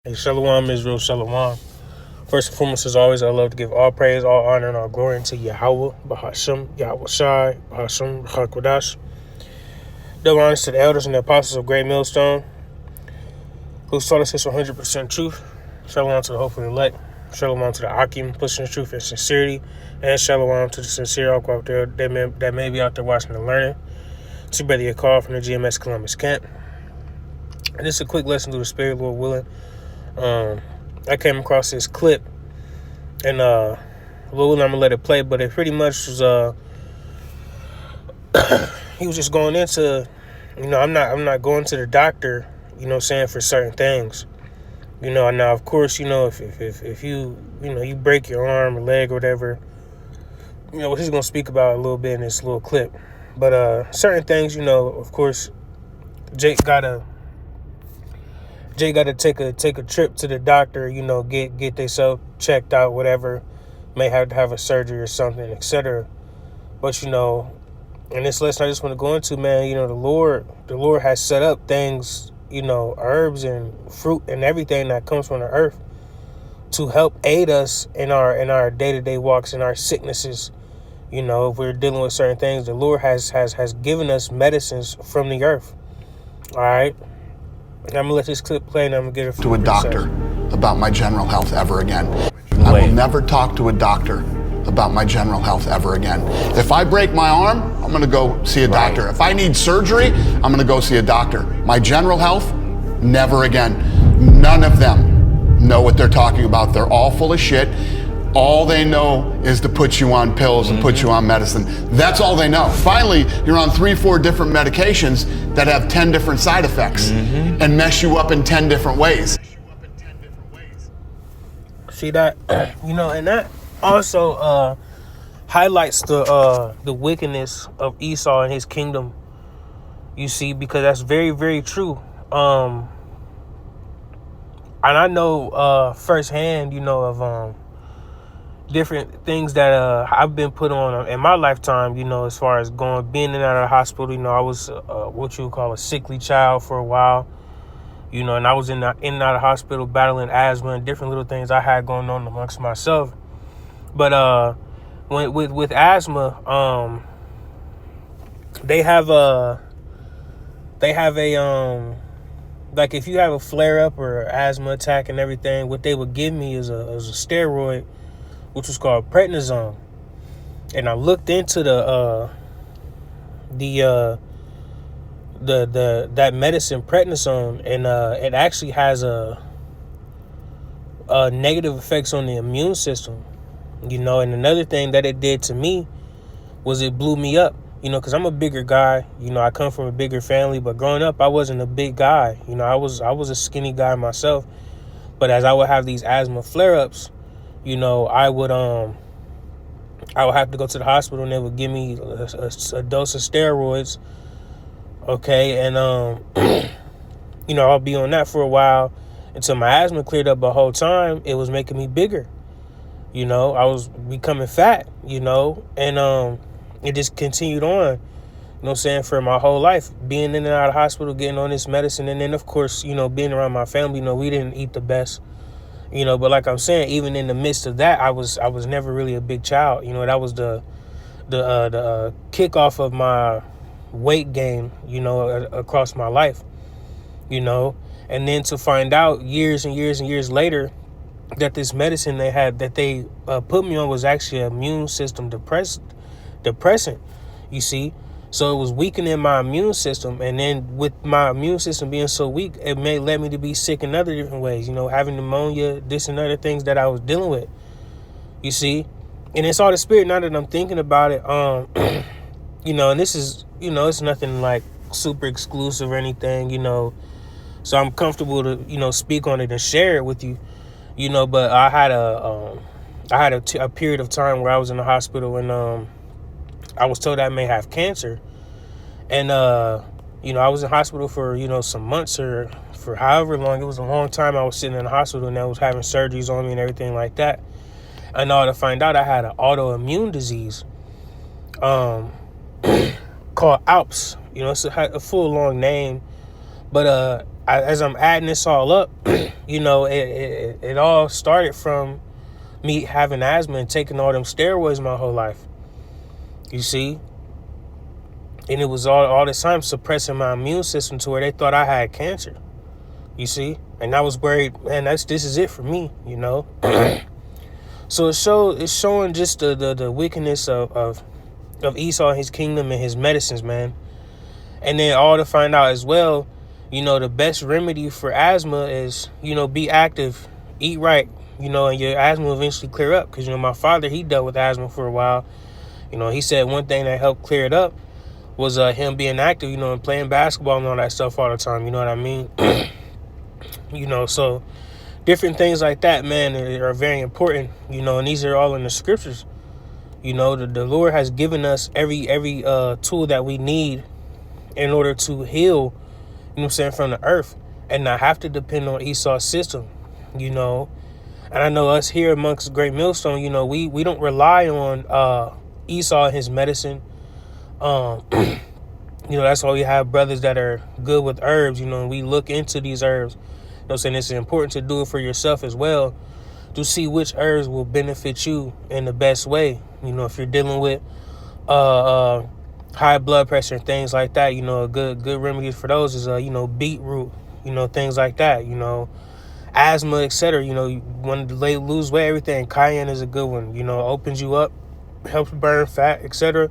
Hey, Shalom, Israel, Shalom. First and foremost, as always, I love to give all praise, all honor, and all glory unto Yahweh, Bahashem, Yahweh Shai, Bahashem, Hakwadash. Double honors to the elders and the apostles of Great Millstone, who taught us this 100% truth. Shalom to the hopefully elect. Shalom to the Akim, pushing the truth and sincerity. And shalom to the sincere all out there that may be out there watching and learning. To Brother Yakar from the GMS Columbus camp. And this is a quick lesson through the Spirit, Lord willing. I came across this clip, and Lord willing, I'm gonna let it play. But it pretty much was he was just going into, I'm not going to the doctor, saying for certain things, Now of course, if you break your arm or leg or whatever, he's gonna speak about a little bit in this little clip. But certain things, of course, Jake gotta take a trip to the doctor, get themselves checked out, whatever, may have to have a surgery or something, etc. But in this lesson I just want to go into, man, the Lord has set up things, herbs and fruit and everything that comes from the earth to help aid us in our day-to-day walks, in our sicknesses. If we're dealing with certain things, the Lord has given us medicines from the earth. All right. I'm going to let this clip play, and I'm going to get it to a doctor about my general health ever again. I will never talk to a doctor about my general health ever again. If I break my arm, I'm going to go see a doctor. If I need surgery, I'm going to go see a doctor. My general health, never again. None of them know what they're talking about. They're all full of shit. All they know is to put you on pills and put you on medicine. That's all they know. Finally, you're on 3-4 different medications that have 10 different side effects and mess you up in 10 different ways. See that? And that also highlights the wickedness of Esau and his kingdom. You see, because that's very, very true. And I know firsthand, of different things that I've been put on in my lifetime, as far as being in and out of the hospital. I was what you would call a sickly child for a while, and I was in and out of the hospital battling asthma and different little things I had going on amongst myself. But with asthma, they have a like, if you have a flare up or asthma attack and everything, what they would give me is a steroid, which was called prednisone. And I looked into that medicine, prednisone, and it actually has a negative effects on the immune system. And another thing that it did to me was it blew me up, because I'm a bigger guy. I come from a bigger family, but growing up I wasn't a big guy. I was a skinny guy myself. But as I would have these asthma flare-ups, I would have to go to the hospital, and they would give me a dose of steroids. Okay, and I'll be on that for a while until my asthma cleared up. The whole time it was making me bigger. I was becoming fat. And it just continued on. For my whole life, being in and out of the hospital, getting on this medicine, and then of course, being around my family. We didn't eat the best. But like I'm saying, even in the midst of that, I was never really a big child. That was the kickoff of my weight gain, across my life, and then to find out years and years and years later that this medicine they put me on was actually an immune system depressant, you see. So it was weakening my immune system, and then with my immune system being so weak, it may led me to be sick in other different ways, having pneumonia, this and other things that I was dealing with, you see. And it's all the spirit now that I'm thinking about it. And this is, it's nothing like super exclusive or anything, so I'm comfortable to, speak on it and share it with you, but I had a period of time where I was in the hospital, and I was told I may have cancer. And, I was in hospital for, some months or for however long. It was a long time I was sitting in the hospital, and I was having surgeries on me and everything like that. And all to find out I had an autoimmune disease called ALPS. It's a full long name. But as I'm adding this all up, you know, it all started from me having asthma and taking all them steroids my whole life. You see? And it was all this time suppressing my immune system to where they thought I had cancer. You see? And I was worried, man, this is it for me, you know? So it's showing just the wickedness of Esau and his kingdom and his medicines, man. And then all to find out as well, you know, the best remedy for asthma is, you know, be active, eat right, you know, and your asthma will eventually clear up. Because, you know, my father, he dealt with asthma for a while. You know, he said one thing that helped clear it up was him being active, you know, and playing basketball and all that stuff all the time. You know what I mean? You know, so different things like that, man, are very important, you know, and these are all in the scriptures. You know, the Lord has given us every tool that we need in order to heal, you know what I'm saying, from the earth and not have to depend on Esau's system, you know. And I know us here amongst Great Millstone, you know, we don't rely on Esau and his medicine. You know, that's why we have brothers that are good with herbs, you know, and we look into these herbs. You know what I'm saying? It's important to do it for yourself as well, to see which herbs will benefit you in the best way. You know, if you're dealing with high blood pressure and things like that, you know, a good remedy for those is you know, beetroot, you know, things like that, you know, asthma, etc. You know, you want to lose weight, everything. Cayenne is a good one, you know, opens you up, helps burn fat, etc.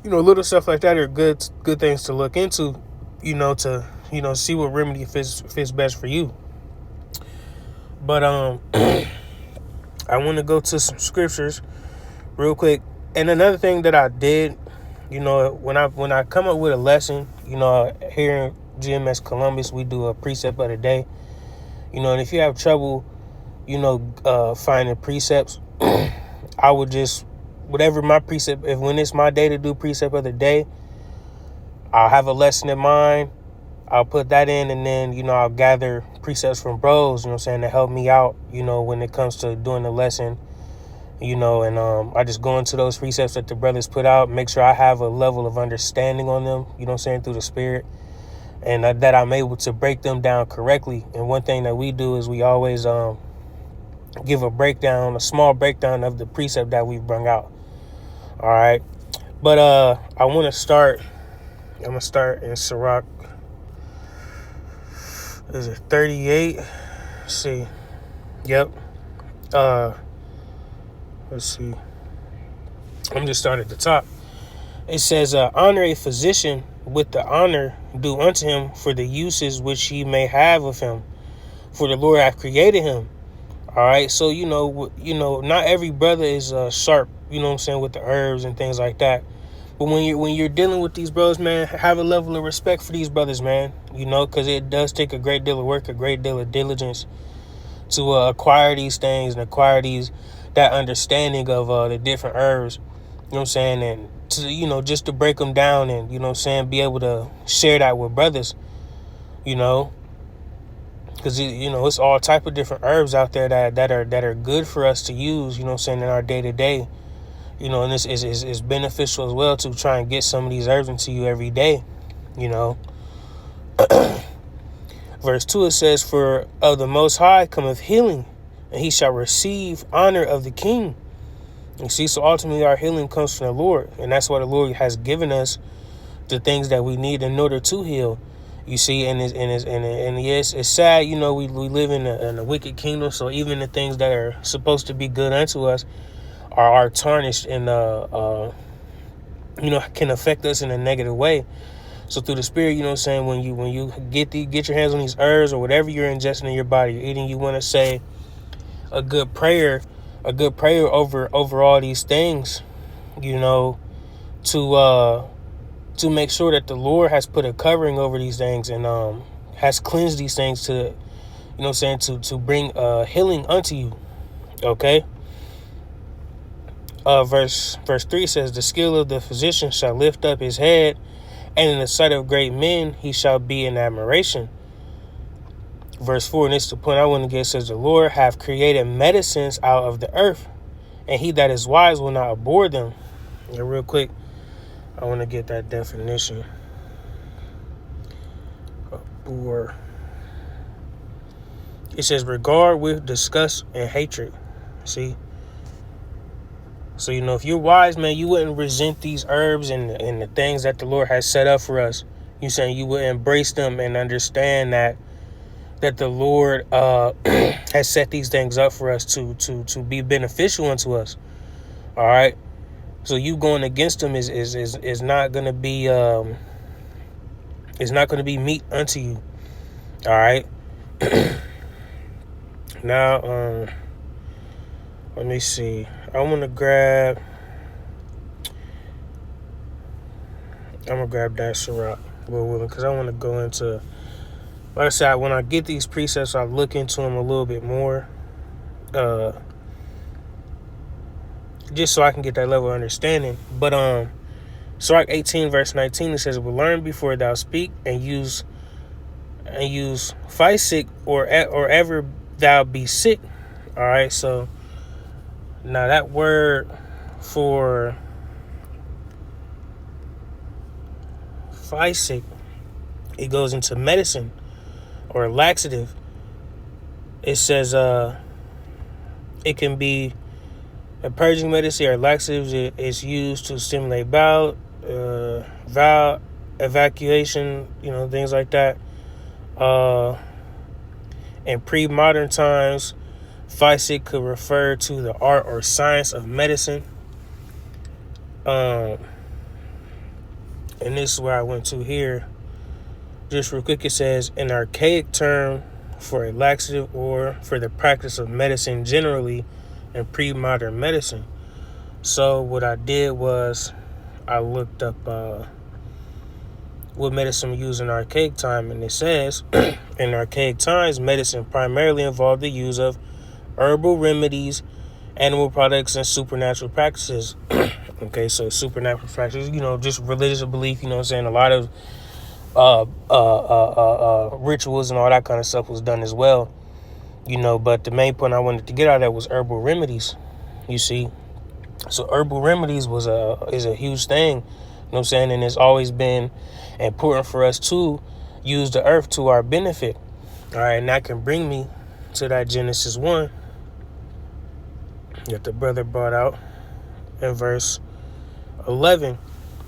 You know, little stuff like that are good things to look into, you know, to, you know, see what remedy fits best for you. But I want to go to some scriptures real quick. And another thing that I did, you know, when I come up with a lesson, you know, here in GMS Columbus, we do a precept of the day. You know, and if you have trouble, you know, finding precepts, I would just, whatever my precept, when it's my day to do precept of the day, I'll have a lesson in mind. I'll put that in, and then, you know, I'll gather precepts from bros, you know what I'm saying, to help me out, you know, when it comes to doing the lesson, you know, and I just go into those precepts that the brothers put out, make sure I have a level of understanding on them, you know what I'm saying, through the spirit, and that I'm able to break them down correctly. And one thing that we do is we always give a small breakdown of the precept that we've brought out. All right. But I'm going to start in Sirach. Is it 38? Let's see. Yep. Let's see. I'm just starting at the top. It says, honor a physician with the honor due unto him for the uses which he may have of him. For the Lord hath created him. All right. So, you know, not every brother is sharp, you know what I'm saying, with the herbs and things like that. But when you're dealing with these brothers, man, have a level of respect for these brothers, man, you know, because it does take a great deal of work, a great deal of diligence to acquire these things and acquire that understanding of the different herbs, you know what I'm saying, and to, you know, just to break them down and, you know what I'm saying, be able to share that with brothers, you know, because, you know, it's all type of different herbs out there that are good for us to use, you know what I'm saying, in our day-to-day. You know, and this is beneficial as well to try and get some of these herbs into you every day, you know. Verse 2, it says, for of the Most High cometh healing, and he shall receive honor of the King. You see, so ultimately our healing comes from the Lord, and that's why the Lord has given us the things that we need in order to heal. You see, and yes, it's sad, you know, we live in a wicked kingdom, so even the things that are supposed to be good unto us are tarnished and you know, can affect us in a negative way. So through the spirit, you know what I'm saying, when you get your hands on these herbs or whatever you're ingesting in your body, you're eating, you want to say a good prayer over all these things, you know, to make sure that the Lord has put a covering over these things and has cleansed these things to, you know what I'm saying, to bring healing unto you. Okay. Verse 3 says, the skill of the physician shall lift up his head, and in the sight of great men he shall be in admiration. Verse 4, and this is the point I want to get, says, the Lord hath created medicines out of the earth, and he that is wise will not abhor them. And real quick, I want to get that definition. Abhor. It says regard with disgust and hatred. See? So, if you're wise, man, you wouldn't resent these herbs and the things that the Lord has set up for us. You saying you would embrace them and understand that the Lord has set these things up for us to be beneficial unto us. All right. So you going against them is not gonna be it's not gonna be meat unto you. All right. Now let me see. I'm gonna grab that Sirach, because I want to go into, like I said, when I get these precepts, I look into them a little bit more, just so I can get that level of understanding. But Sirach 18 verse 19, it says, "But learn before thou speak, and use sick or ever thou be sick." All right, so now that word for sick, it goes into medicine or laxative. It says it can be a purging medicine or laxatives. It's used to stimulate bowel evacuation, things like that. In pre-modern times, physic could refer to the art or science of medicine. And this is where I went to here. Just real quick, it says an archaic term for a laxative or for the practice of medicine generally in pre-modern medicine. So what I did was I looked up what medicine used in archaic time, and it says in archaic times, medicine primarily involved the use of herbal remedies, animal products, and supernatural practices. Okay, so supernatural practices, just religious belief, a lot of rituals and all that kind of stuff was done as well, but the main point I wanted to get out of that was herbal remedies, you see. So herbal remedies is a huge thing, and it's always been important for us to use the earth to our benefit. All right, and that can bring me to that Genesis 1 that the brother brought out in verse 11.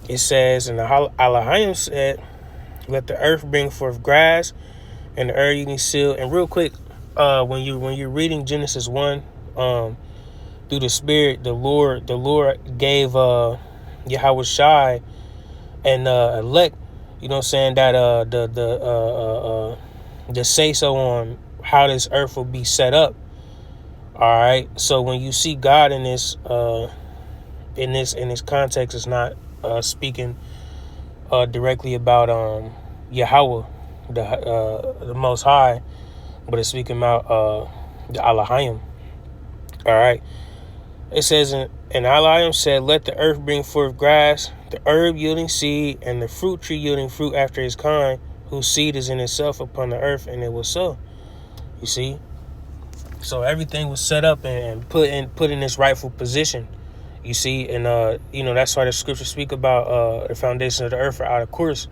It says, and Elohim said, "Let the earth bring forth grass, and the earth eating seal." And real quick, when you're reading Genesis 1, through the Spirit, the Lord gave Yahweh Shai and elect, that the say so on how this earth will be set up. All right. So when you see God in this context, it's not speaking directly about Yahweh, the Most High, but it's speaking about the Elohim. All right. It says, and Elohim said, "Let the earth bring forth grass, the herb yielding seed, and the fruit tree yielding fruit after its kind, whose seed is in itself upon the earth, and it was so." You see? So everything was set up and put in its rightful position. You see, and that's why the scriptures speak about the foundation of the earth are out of course.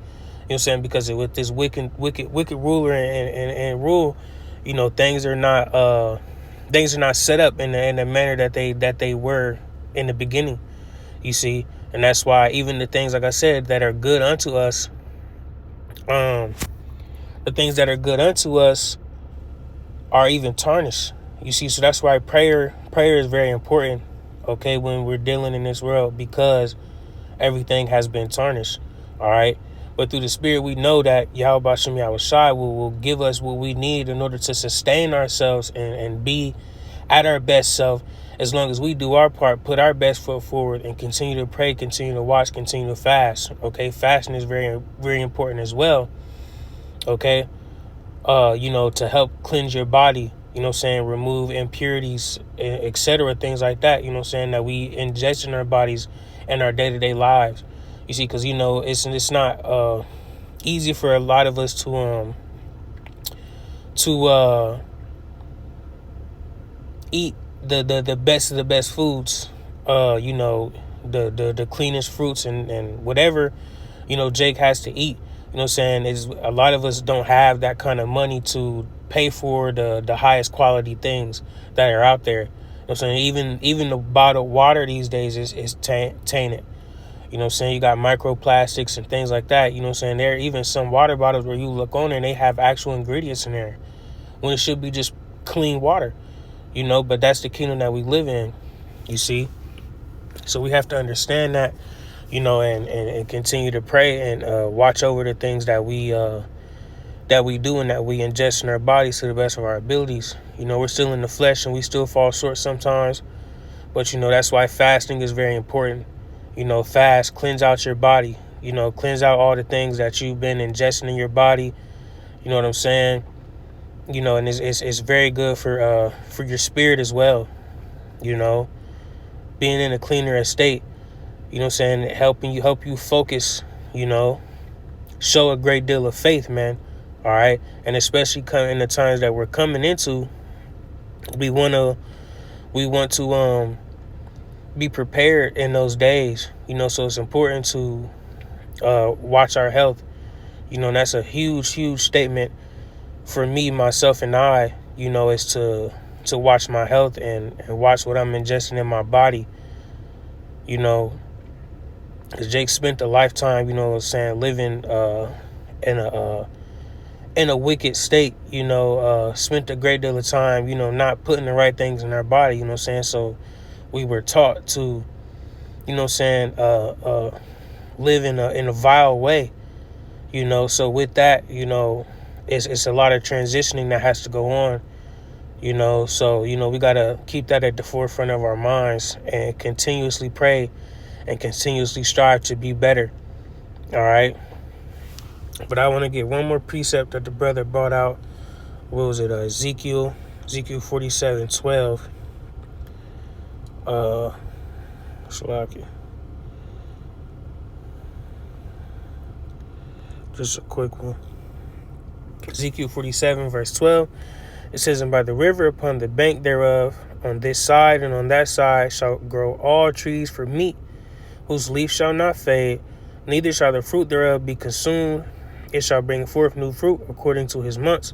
Because with this wicked ruler and rule, things are not set up in the manner that they were in the beginning. You see, and that's why even the things, like I said, that are good unto us, the things that are good unto us are even tarnished. You see, so that's why prayer is very important, okay, when we're dealing in this world, because everything has been tarnished. All right. But through the Spirit, we know that Yahweh Bashem Yahweh Shai will give us what we need in order to sustain ourselves and be at our best self, as long as we do our part, put our best foot forward, and continue to pray, continue to watch, continue to fast. Okay, fasting is very, very important as well. Okay, to help cleanse your body, remove impurities, etc., things like that, that we ingest in our bodies and our day-to-day lives. You see, because, it's not easy for a lot of us to eat the best of the best foods, the cleanest fruits and whatever, Jake has to eat. You know what I'm saying? Is a lot of us don't have that kind of money to pay for the highest quality things that are out there. You know what I'm saying? Even the bottled water these days is tainted. You know what I'm saying? You got microplastics and things like that. You know what I'm saying? There are even some water bottles where you look on and they have actual ingredients in there when it should be just clean water. You know, but that's the kingdom that we live in, you see? So we have to understand that, you know, and continue to pray and watch over the things that we do and that we ingest in our bodies to the best of our abilities. You know, we're still in the flesh and we still fall short sometimes. But, you know, that's why fasting is very important. You know, fast, cleanse out your body. You know, cleanse out all the things that you've been ingesting in your body. You know what I'm saying? You know, and it's very good for your spirit as well. You know, being in a cleaner state. You know what I'm saying? Help you focus. You know, show a great deal of faith, man. All right, and especially coming in the times that we're coming into, we want to be prepared in those days. You know, so it's important to watch our health. You know, and that's a huge statement for me, myself, and I, you know, is to watch my health and watch what I'm ingesting in my body, you know, because Jake spent a lifetime, you know what I'm saying, living in a wicked state, you know, spent a great deal of time, you know, not putting the right things in our body, you know what I'm saying, so we were taught to, you know what I'm saying, live in a vile way, you know, so with that, you know, it's a lot of transitioning that has to go on, you know, so, you know, we got to keep that at the forefront of our minds and continuously pray and continuously strive to be better. All right. But I want to get one more precept that the brother brought out. What was it? Ezekiel 47:12. Shalaki. Just a quick one. Ezekiel 47 verse 12, it says, and by the river upon the bank thereof, on this side and on that side, shall grow all trees for meat, whose leaf shall not fade, neither shall the fruit thereof be consumed. It shall bring forth new fruit according to his months,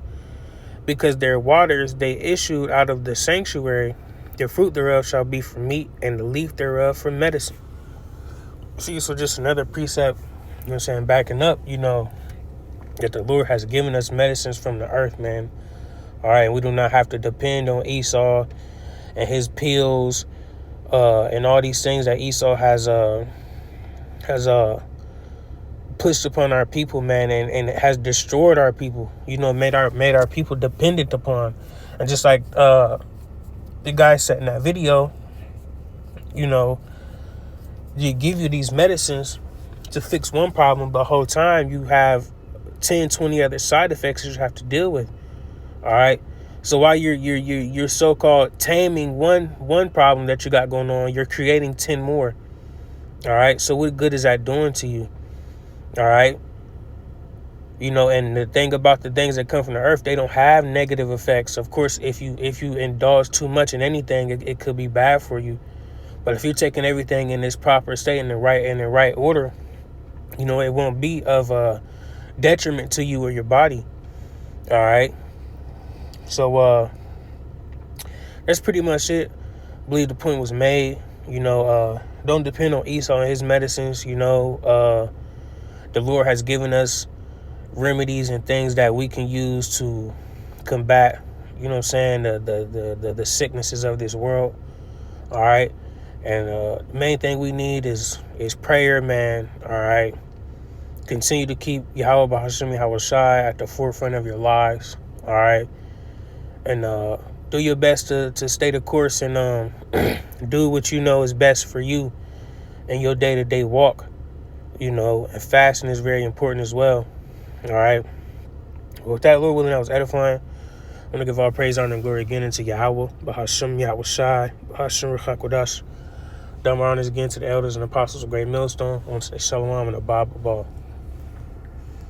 because their waters they issued out of the sanctuary. The fruit thereof shall be for meat, and the leaf thereof for medicine. See, so just another precept, you know what I'm saying, backing up, you know, that the Lord has given us medicines from the earth, man. All right, we do not have to depend on Esau and his pills and all these things that Esau has pushed upon our people, man, and it has destroyed our people. You know, made our people dependent upon. And just like the guy said in that video, you know, they give you these medicines to fix one problem, but the whole time you have 10, 20 other side effects you have to deal with. All right. So while you're so-called taming one problem that you got going on, you're creating 10 more. All right. So what good is that doing to you? All right. You know, and the thing about the things that come from the earth, they don't have negative effects. Of course, if you indulge too much in anything, it could be bad for you. But if you're taking everything in its proper state, in the right order, you know, it won't be of detriment to you or your body. All right. So that's pretty much it. I believe the point was made. You know, don't depend on Esau and his medicines. You know, the Lord has given us remedies and things that we can use to combat, you know what I'm saying, the sicknesses of this world. All right. And the main thing we need is prayer, man. All right. Continue to keep Yahweh Bahashim Yahweh Shai at the forefront of your lives. All right. And do your best to stay the course and do what you know is best for you in your day-to-day walk. You know, and fasting is very important as well. All right. Well, with that, Lord willing, that was edifying. I'm going to give all praise, honor, and glory again into Yahweh, Bahashim Yahweh Shai, Bahashim Ruchakodash. Dumb honors again to the elders and apostles of Great Millstone. I want to say shalom and a Bible ball.